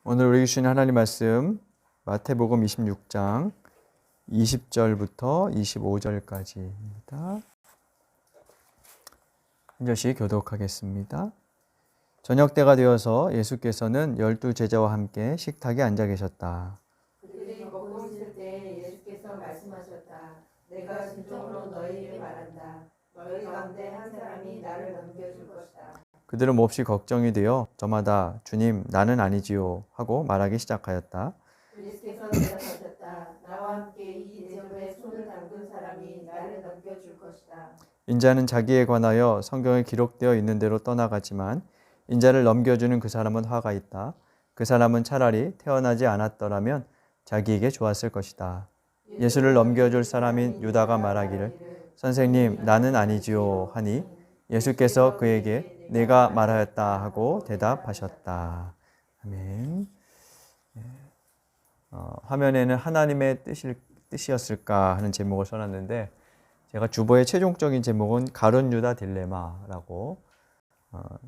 오늘 우리 주신 하나님 말씀 마태복음 26장 20절부터 25절까지입니다. 한 절씩 교독하겠습니다. 저녁 때가 되어서 예수께서는 12 제자와 함께 식탁에 앉아 계셨다. 그들이 먹고 있을 때 예수께서 말씀하셨다. 내가 진정으로 너희에게 말한다. 너희 가운데 한 사람이 나를 넘겨줄 것이다. 그들은 몹시 걱정이 되어 저마다 주님 나는 아니지요 하고 말하기 시작하였다. 예수께서 대답하셨다. 나와 함께 이 대접에 손을 담근 사람이 나를 넘겨줄 것이다. 인자는 자기에 관하여 성경에 기록되어 있는 대로 떠나가지만 인자를 넘겨주는 그 사람은 화가 있다. 그 사람은 차라리 태어나지 않았더라면 자기에게 좋았을 것이다. 예수를 넘겨줄 사람인 유다가 말하기를 선생님 나는 아니지요 하니 예수께서 그에게 내가 말하였다 하고 대답하셨다. 아멘. 화면에는 하나님의 뜻이었을까 하는 제목을 써놨는데 제가 주보의 최종적인 제목은 가룟 유다 딜레마라고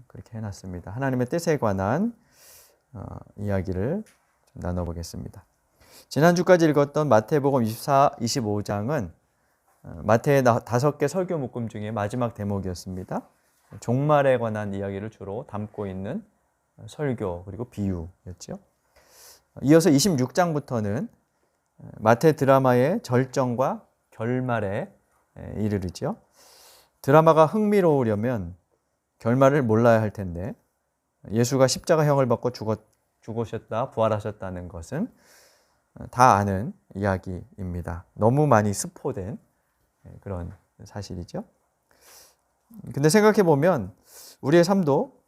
그렇게 해놨습니다. 하나님의 뜻에 관한 이야기를 좀 나눠보겠습니다. 지난주까지 읽었던 마태복음 24, 25장은 마태의 5개 설교 묶음 중에 마지막 대목이었습니다. 종말에 관한 이야기를 주로 담고 있는 설교 그리고 비유였죠. 이어서 26장부터는 마태 드라마의 절정과 결말에 이르르죠. 드라마가 흥미로우려면 결말을 몰라야 할 텐데 예수가 십자가형을 받고 죽으셨다 부활하셨다는 것은 다 아는 이야기입니다. 너무 많이 스포된 그런 사실이죠. 근데 생각해 보면 우리의 삶도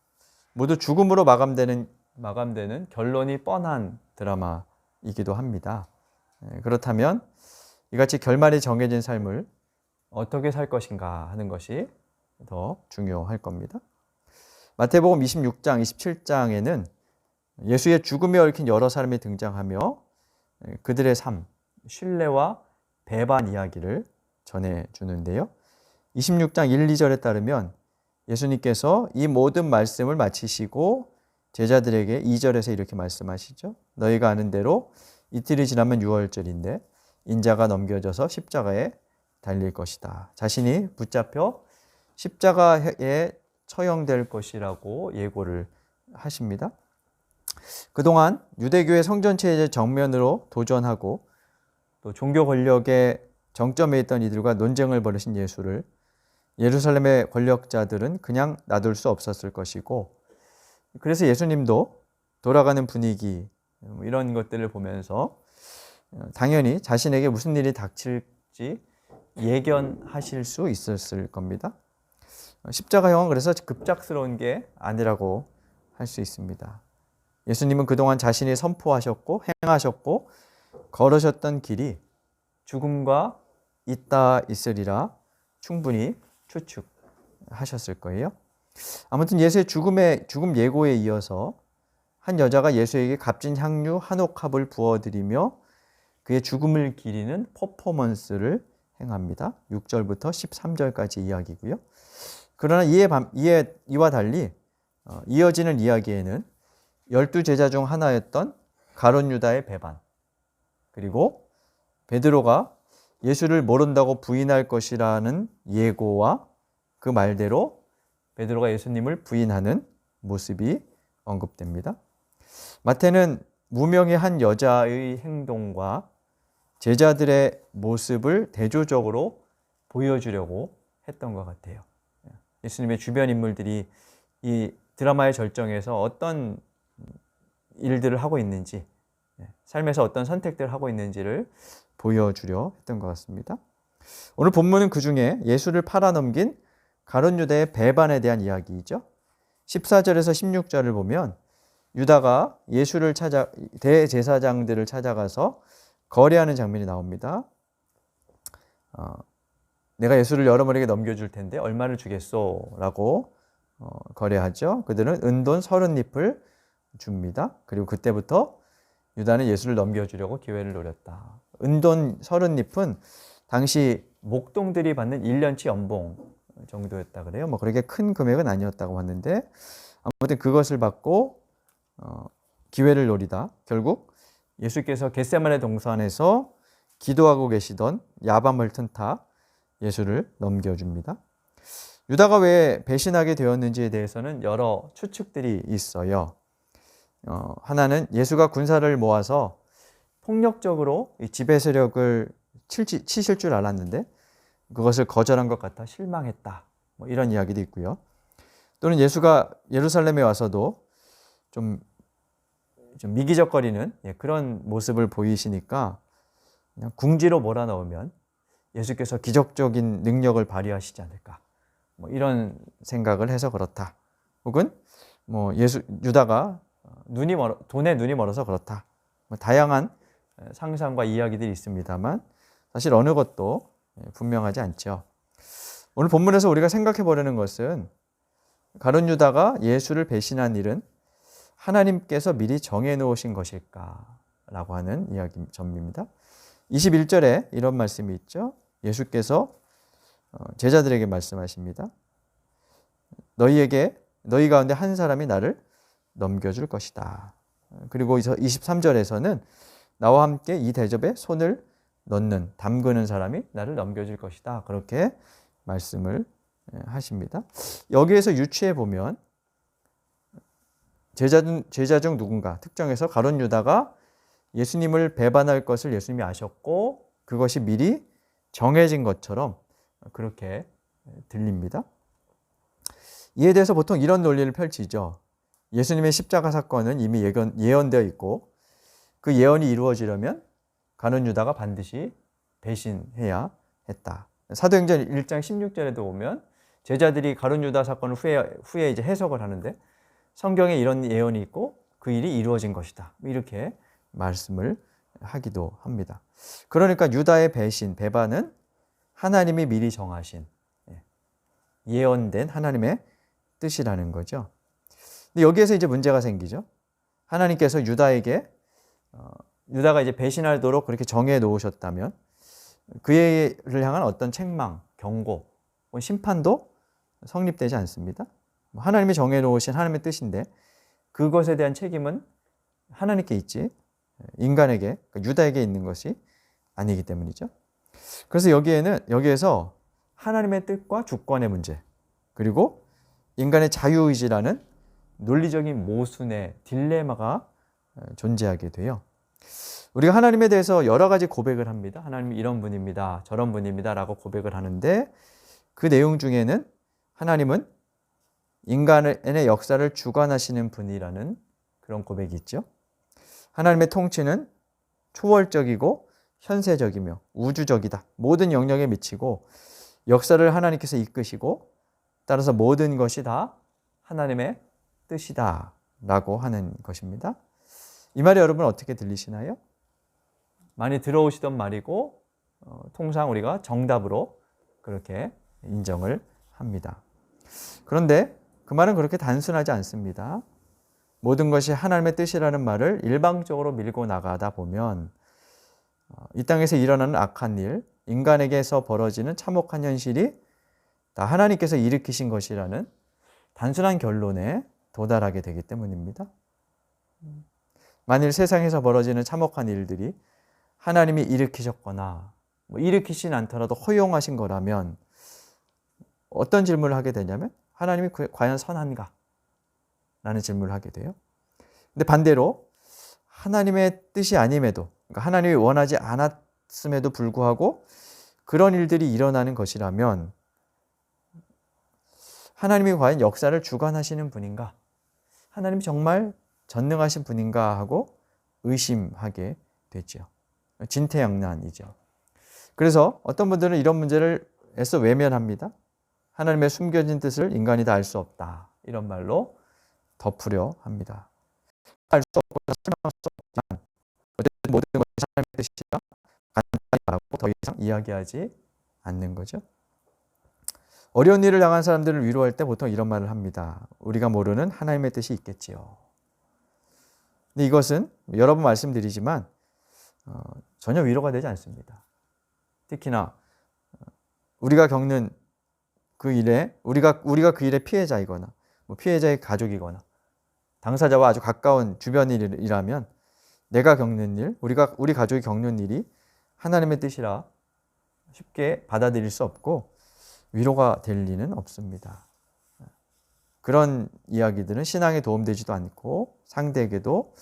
모두 죽음으로 마감되는 결론이 뻔한 드라마이기도 합니다. 그렇다면 이같이 결말이 정해진 삶을 어떻게 살 것인가 하는 것이 더 중요할 겁니다. 마태복음 26장, 27장에는 예수의 죽음에 얽힌 여러 사람이 등장하며 그들의 삶, 신뢰와 배반 이야기를 전해주는데요. 26장 1, 2절에 따르면 예수님께서 이 모든 말씀을 마치시고 제자들에게 2절에서 이렇게 말씀하시죠. 너희가 아는 대로 이틀이 지나면 유월절인데 인자가 넘겨져서 십자가에 달릴 것이다. 자신이 붙잡혀 십자가에 처형될 것이라고 예고를 하십니다. 그동안 유대교의 성전체제 정면으로 도전하고 또 종교 권력의 정점에 있던 이들과 논쟁을 벌이신 예수를 예루살렘의 권력자들은 그냥 놔둘 수 없었을 것이고 그래서 예수님도 돌아가는 분위기 이런 것들을 보면서 당연히 자신에게 무슨 일이 닥칠지 예견하실 수 있었을 겁니다. 십자가형은 그래서 급작스러운 게 아니라고 할 수 있습니다. 예수님은 그동안 자신이 선포하셨고 행하셨고 걸으셨던 길이 죽음과 있다 있으리라 충분히 추측하셨을 거예요. 아무튼 예수의 죽음 예고에 이어서 한 여자가 예수에게 값진 향유 한 옥합을 부어드리며 그의 죽음을 기리는 퍼포먼스를 행합니다. 6절부터 13절까지 이야기고요. 그러나 이와 달리 이어지는 이야기에는 12 제자 중 하나였던 가룟 유다의 배반 그리고 베드로가 예수를 모른다고 부인할 것이라는 예고와 그 말대로 베드로가 예수님을 부인하는 모습이 언급됩니다. 마태는 무명의 한 여자의 행동과 제자들의 모습을 대조적으로 보여주려고 했던 것 같아요. 예수님의 주변 인물들이 이 드라마의 절정에서 어떤 일들을 하고 있는지, 삶에서 어떤 선택들을 하고 있는지를 보여주려 했던 것 같습니다. 오늘 본문은 그 중에 예수를 팔아넘긴 가룟 유다의 배반에 대한 이야기이죠. 14절에서 16절을 보면 유다가 예수를 대제사장들을 찾아가서 거래하는 장면이 나옵니다. 내가 예수를 여러분에게 넘겨줄 텐데 얼마를 주겠소? 라고 거래하죠. 그들은 은돈 30립을 줍니다. 그리고 그때부터 유다는 예수를 넘겨주려고 기회를 노렸다. 은돈 30립은 당시 목동들이 받는 1년치 연봉 정도였다 그래요. 그렇게 큰 금액은 아니었다고 봤는데 아무튼 그것을 받고 기회를 노리다 결국 예수께서 겟세마네 동산에서 기도하고 계시던 야밤을 틈타 예수를 넘겨줍니다. 유다가 왜 배신하게 되었는지에 대해서는 여러 추측들이 있어요. 하나는 예수가 군사를 모아서 폭력적으로 이 지배 세력을 치실 줄 알았는데 그것을 거절한 것 같아 실망했다. 뭐 이런 이야기도 있고요. 또는 예수가 예루살렘에 와서도 좀 미기적거리는 그런 모습을 보이시니까 그냥 궁지로 몰아넣으면 예수께서 기적적인 능력을 발휘하시지 않을까. 뭐 이런 생각을 해서 그렇다. 혹은 뭐 유다가 돈에 눈이 멀어서 그렇다. 뭐 다양한 상상과 이야기들이 있습니다만 사실 어느 것도 분명하지 않죠. 오늘 본문에서 우리가 생각해 보려는 것은 가룟 유다가 예수를 배신한 일은 하나님께서 미리 정해 놓으신 것일까라고 하는 이야기 점입니다. 21절에 이런 말씀이 있죠. 예수께서 제자들에게 말씀하십니다. 너희 가운데 한 사람이 나를 넘겨줄 것이다. 그리고 23절에서는 나와 함께 이 대접에 손을 담그는 사람이 나를 넘겨줄 것이다. 그렇게 말씀을 하십니다. 여기에서 유추해 보면 제자 중 누군가 특정해서 가룟 유다가 예수님을 배반할 것을 예수님이 아셨고 그것이 미리 정해진 것처럼 그렇게 들립니다. 이에 대해서 보통 이런 논리를 펼치죠. 예수님의 십자가 사건은 이미 예언되어 있고 그 예언이 이루어지려면 가룟 유다가 반드시 배신해야 했다. 사도행전 1장 16절에도 보면 제자들이 가룟 유다 사건을 후에 이제 해석을 하는데 성경에 이런 예언이 있고 그 일이 이루어진 것이다. 이렇게 말씀을 하기도 합니다. 그러니까 유다의 배반은 하나님이 미리 정하신 예언된 하나님의 뜻이라는 거죠. 근데 여기에서 이제 문제가 생기죠. 하나님께서 유다가 이제 배신하도록 그렇게 정해 놓으셨다면 그를 향한 어떤 책망, 경고, 심판도 성립되지 않습니다. 하나님이 정해 놓으신 하나님의 뜻인데 그것에 대한 책임은 하나님께 있지 인간에게, 그러니까 유다에게 있는 것이 아니기 때문이죠. 그래서 여기에서 하나님의 뜻과 주권의 문제, 그리고 인간의 자유의지라는 논리적인 모순의 딜레마가 존재하게 돼요. 우리가 하나님에 대해서 여러 가지 고백을 합니다. 하나님이 이런 분입니다. 저런 분입니다. 라고 고백을 하는데 그 내용 중에는 하나님은 인간의 역사를 주관하시는 분이라는 그런 고백이 있죠. 하나님의 통치는 초월적이고 현세적이며 우주적이다. 모든 영역에 미치고 역사를 하나님께서 이끄시고 따라서 모든 것이 다 하나님의 뜻이다 라고 하는 것입니다. 이 말이 여러분 어떻게 들리시나요? 많이 들어오시던 말이고 통상 우리가 정답으로 그렇게 인정을 합니다. 그런데 그 말은 그렇게 단순하지 않습니다. 모든 것이 하나님의 뜻이라는 말을 일방적으로 밀고 나가다 보면 이 땅에서 일어나는 악한 일, 인간에게서 벌어지는 참혹한 현실이 다 하나님께서 일으키신 것이라는 단순한 결론에 도달하게 되기 때문입니다. 만일 세상에서 벌어지는 참혹한 일들이 하나님이 일으키셨거나 일으키진 않더라도 허용하신 거라면 어떤 질문을 하게 되냐면 하나님이 과연 선한가? 라는 질문을 하게 돼요. 근데 반대로 하나님의 뜻이 아님에도, 그러니까 하나님이 원하지 않았음에도 불구하고 그런 일들이 일어나는 것이라면 하나님이 과연 역사를 주관하시는 분인가? 하나님이 정말 전능하신 분인가 하고 의심하게 되죠. 진퇴양난이죠. 그래서 어떤 분들은 이런 문제를 애써 외면합니다. 하나님의 숨겨진 뜻을 인간이 다 알 수 없다. 이런 말로 덮으려 합니다. 알 수 없고 설명할 수 없지만 어쨌든 모든 것이 하나님의 뜻이라 간단히 말하고 더 이상 이야기하지 않는 거죠. 어려운 일을 당한 사람들을 위로할 때 보통 이런 말을 합니다. 우리가 모르는 하나님의 뜻이 있겠지요. 근데 이것은 여러 번 말씀드리지만 전혀 위로가 되지 않습니다. 특히나 우리가 겪는 그 일에 우리가 그 일의 피해자이거나 피해자의 가족이거나 당사자와 아주 가까운 주변 일이라면 내가 겪는 일, 우리 가족이 겪는 일이 하나님의 뜻이라 쉽게 받아들일 수 없고 위로가 될 리는 없습니다. 그런 이야기들은 신앙에 도움되지도 않고 상대에게도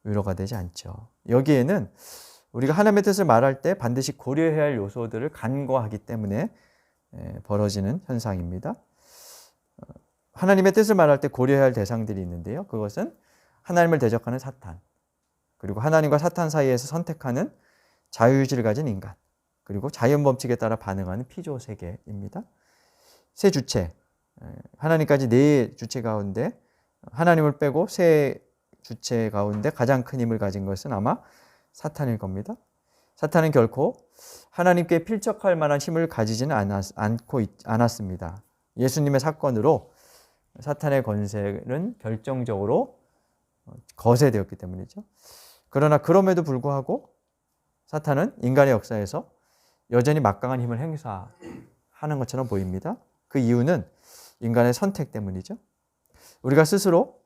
위로가 되지 않죠. 여기에는 우리가 하나님의 뜻을 말할 때 반드시 고려해야 할 요소들을 간과하기 때문에 벌어지는 현상입니다. 하나님의 뜻을 말할 때 고려해야 할 대상들이 있는데요. 그것은 하나님을 대적하는 사탄, 그리고 하나님과 사탄 사이에서 선택하는 자유의지를 가진 인간, 그리고 자연 법칙에 따라 반응하는 피조 세계입니다. 세 주체, 하나님까지 네 주체 가운데 하나님을 빼고 세 주체 가운데 가장 큰 힘을 가진 것은 아마 사탄일 겁니다. 사탄은 결코 하나님께 필적할 만한 힘을 가지지는 않았습니다. 예수님의 사건으로 사탄의 권세는 결정적으로 거세되었기 때문이죠. 그러나 그럼에도 불구하고 사탄은 인간의 역사에서 여전히 막강한 힘을 행사하는 것처럼 보입니다. 그 이유는 인간의 선택 때문이죠. 우리가 스스로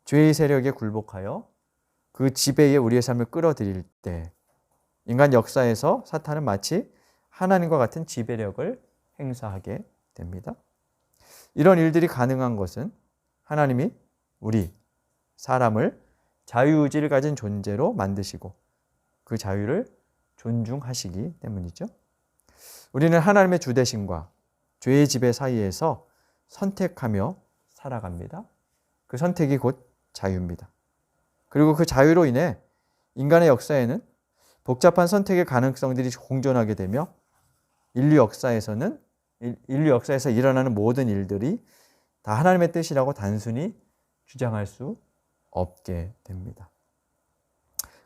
죄의 세력에 굴복하여 그 지배에 우리의 삶을 끌어들일 때 인간 역사에서 사탄은 마치 하나님과 같은 지배력을 행사하게 됩니다. 이런 일들이 가능한 것은 하나님이 우리 사람을 자유의지를 가진 존재로 만드시고 그 자유를 존중하시기 때문이죠. 우리는 하나님의 주대심과 죄의 지배 사이에서 선택하며 살아갑니다. 그 선택이 곧 자유입니다. 그리고 그 자유로 인해 인간의 역사에는 복잡한 선택의 가능성들이 공존하게 되며 인류 역사에서 일어나는 모든 일들이 다 하나님의 뜻이라고 단순히 주장할 수 없게 됩니다.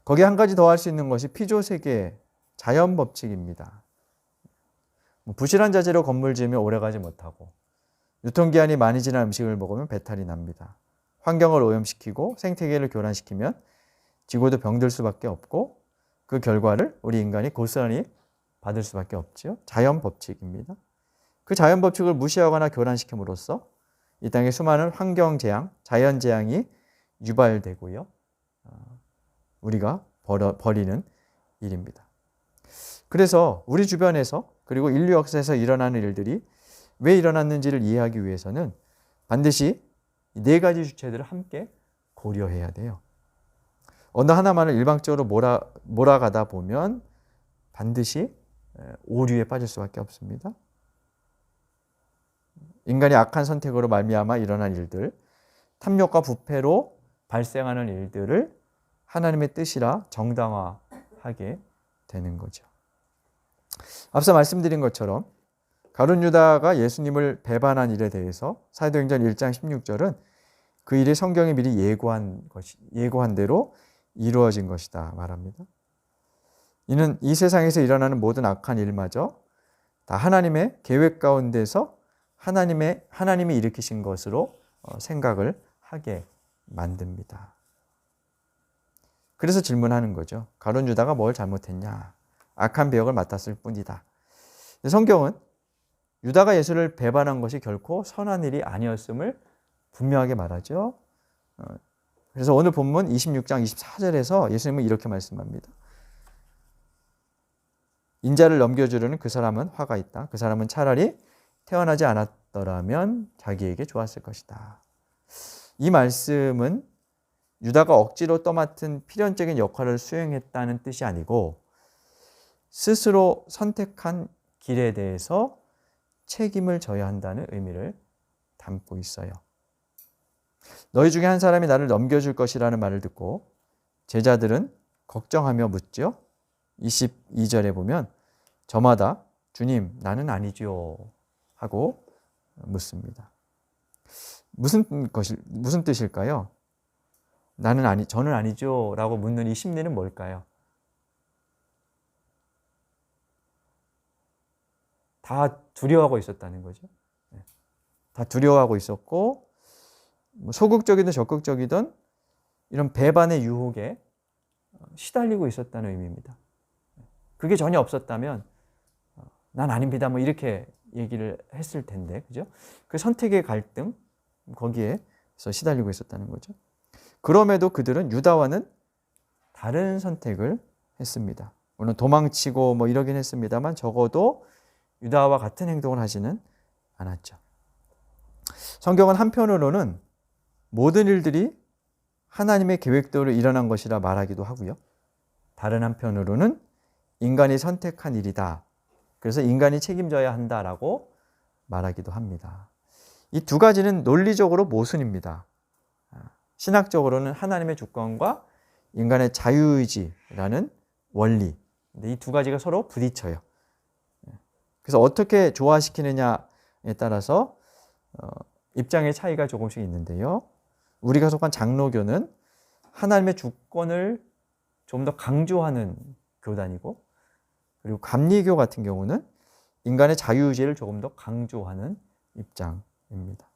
거기에 한 가지 더 할 수 있는 것이 피조세계의 자연 법칙입니다. 부실한 자재로 건물 지으면 오래가지 못하고 유통기한이 많이 지난 음식을 먹으면 배탈이 납니다. 환경을 오염시키고 생태계를 교란시키면 지구도 병들 수밖에 없고 그 결과를 우리 인간이 고스란히 받을 수밖에 없죠. 자연 법칙입니다. 그 자연 법칙을 무시하거나 교란시킴으로써 이 땅에 수많은 환경 재앙, 자연 재앙이 유발되고요. 우리가 벌이는 일입니다. 그래서 우리 주변에서 그리고 인류 역사에서 일어나는 일들이 왜 일어났는지를 이해하기 위해서는 반드시 이 네 가지 주체들을 함께 고려해야 돼요. 어느 하나만을 일방적으로 몰아가다 보면 반드시 오류에 빠질 수밖에 없습니다. 인간이 악한 선택으로 말미암아 일어난 일들, 탐욕과 부패로 발생하는 일들을 하나님의 뜻이라 정당화하게 되는 거죠. 앞서 말씀드린 것처럼 가룟 유다가 예수님을 배반한 일에 대해서 사도행전 1장 16절은 그 일이 성경이 미리 예고한 대로 이루어진 것이다 말합니다. 이는 이 세상에서 일어나는 모든 악한 일마저 다 하나님의 계획 가운데서 하나님이 일으키신 것으로 생각을 하게 만듭니다. 그래서 질문하는 거죠. 가룟 유다가 뭘 잘못했냐? 악한 배역을 맡았을 뿐이다. 성경은 유다가 예수를 배반한 것이 결코 선한 일이 아니었음을 분명하게 말하죠. 그래서 오늘 본문 26장 24절에서 예수님은 이렇게 말씀합니다. 인자를 넘겨주려는 그 사람은 화가 있다. 그 사람은 차라리 태어나지 않았더라면 자기에게 좋았을 것이다. 이 말씀은 유다가 억지로 떠맡은 필연적인 역할을 수행했다는 뜻이 아니고 스스로 선택한 길에 대해서 책임을 져야 한다는 의미를 담고 있어요. 너희 중에 한 사람이 나를 넘겨줄 것이라는 말을 듣고 제자들은 걱정하며 묻죠. 22절에 보면 저마다 주님 나는 아니지요 하고 묻습니다. 무슨 뜻일까요? 저는 아니죠 라고 묻는 이 심리는 뭘까요? 다 두려워하고 있었다는 거죠. 다 두려워하고 있었고 소극적이든 적극적이든 이런 배반의 유혹에 시달리고 있었다는 의미입니다. 그게 전혀 없었다면 난 아닙니다 이렇게 얘기를 했을 텐데, 그죠? 그 선택의 갈등, 거기에 시달리고 있었다는 거죠. 그럼에도 그들은 유다와는 다른 선택을 했습니다. 물론 도망치고 뭐 이러긴 했습니다만 적어도 유다와 같은 행동을 하지는 않았죠. 성경은 한편으로는 모든 일들이 하나님의 계획대로 일어난 것이라 말하기도 하고요. 다른 한편으로는 인간이 선택한 일이다. 그래서 인간이 책임져야 한다라고 말하기도 합니다. 이 두 가지는 논리적으로 모순입니다. 신학적으로는 하나님의 주권과 인간의 자유의지라는 원리. 근데 이 두 가지가 서로 부딪혀요. 그래서 어떻게 조화시키느냐에 따라서 입장의 차이가 조금씩 있는데요. 우리가 속한 장로교는 하나님의 주권을 좀 더 강조하는 교단이고, 그리고 감리교 같은 경우는 인간의 자유의지를 조금 더 강조하는 입장입니다.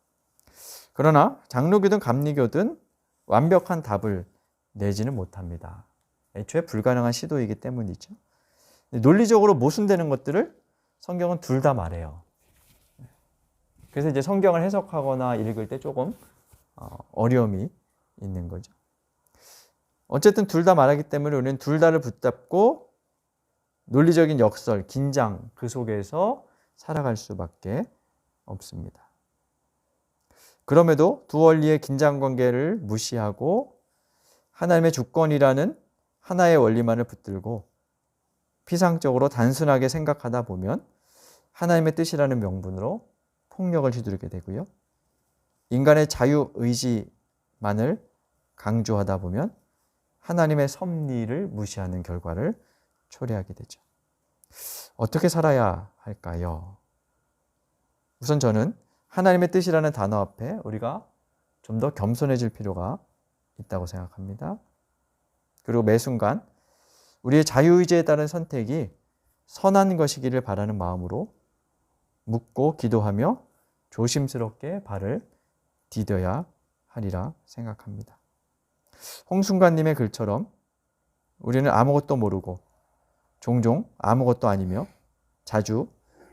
그러나 장로교든 감리교든 완벽한 답을 내지는 못합니다. 애초에 불가능한 시도이기 때문이죠. 논리적으로 모순되는 것들을 성경은 둘 다 말해요. 그래서 이제 성경을 해석하거나 읽을 때 조금 어려움이 있는 거죠. 어쨌든 둘 다 말하기 때문에 우리는 둘 다를 붙잡고 논리적인 역설, 긴장 그 속에서 살아갈 수밖에 없습니다. 그럼에도 두 원리의 긴장 관계를 무시하고 하나님의 주권이라는 하나의 원리만을 붙들고 피상적으로 단순하게 생각하다 보면 하나님의 뜻이라는 명분으로 폭력을 휘두르게 되고요. 인간의 자유의지만을 강조하다 보면 하나님의 섭리를 무시하는 결과를 초래하게 되죠. 어떻게 살아야 할까요? 우선 저는 하나님의 뜻이라는 단어 앞에 우리가 좀 더 겸손해질 필요가 있다고 생각합니다. 그리고 매 순간 우리의 자유의지에 따른 선택이 선한 것이기를 바라는 마음으로 묻고 기도하며 조심스럽게 발을 디뎌야 하리라 생각합니다. 홍순관님의 글처럼 우리는 아무것도 모르고 종종 아무것도 아니며 자주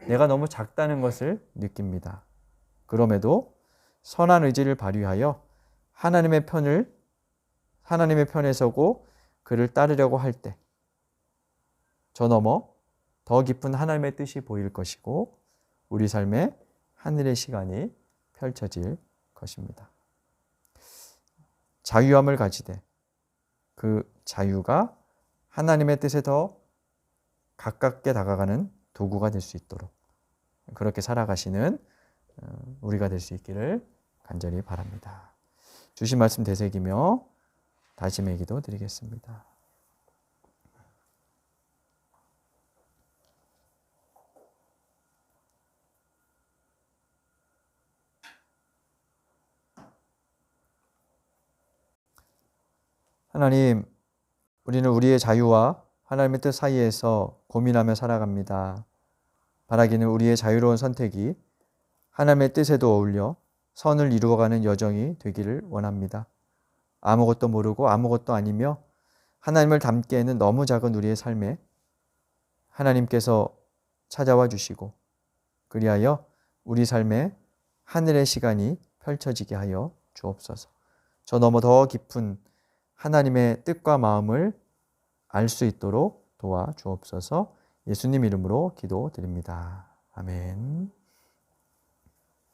내가 너무 작다는 것을 느낍니다. 그럼에도 선한 의지를 발휘하여 하나님의 편에 서고 그를 따르려고 할 때 저 너머 더 깊은 하나님의 뜻이 보일 것이고 우리 삶에 하늘의 시간이 펼쳐질 것입니다. 자유함을 가지되 그 자유가 하나님의 뜻에 더 가깝게 다가가는 도구가 될 수 있도록 그렇게 살아가시는 우리가 될 수 있기를 간절히 바랍니다. 주신 말씀 되새기며 다짐의 기도 드리겠습니다. 하나님, 우리는 우리의 자유와 하나님의 뜻 사이에서 고민하며 살아갑니다. 바라기는 우리의 자유로운 선택이 하나님의 뜻에도 어울려 선을 이루어가는 여정이 되기를 원합니다. 아무것도 모르고 아무것도 아니며 하나님을 닮기에는 너무 작은 우리의 삶에 하나님께서 찾아와 주시고 그리하여 우리 삶에 하늘의 시간이 펼쳐지게 하여 주옵소서. 저 너무 더 깊은 하나님의 뜻과 마음을 알 수 있도록 도와 주옵소서. 예수님 이름으로 기도드립니다. 아멘.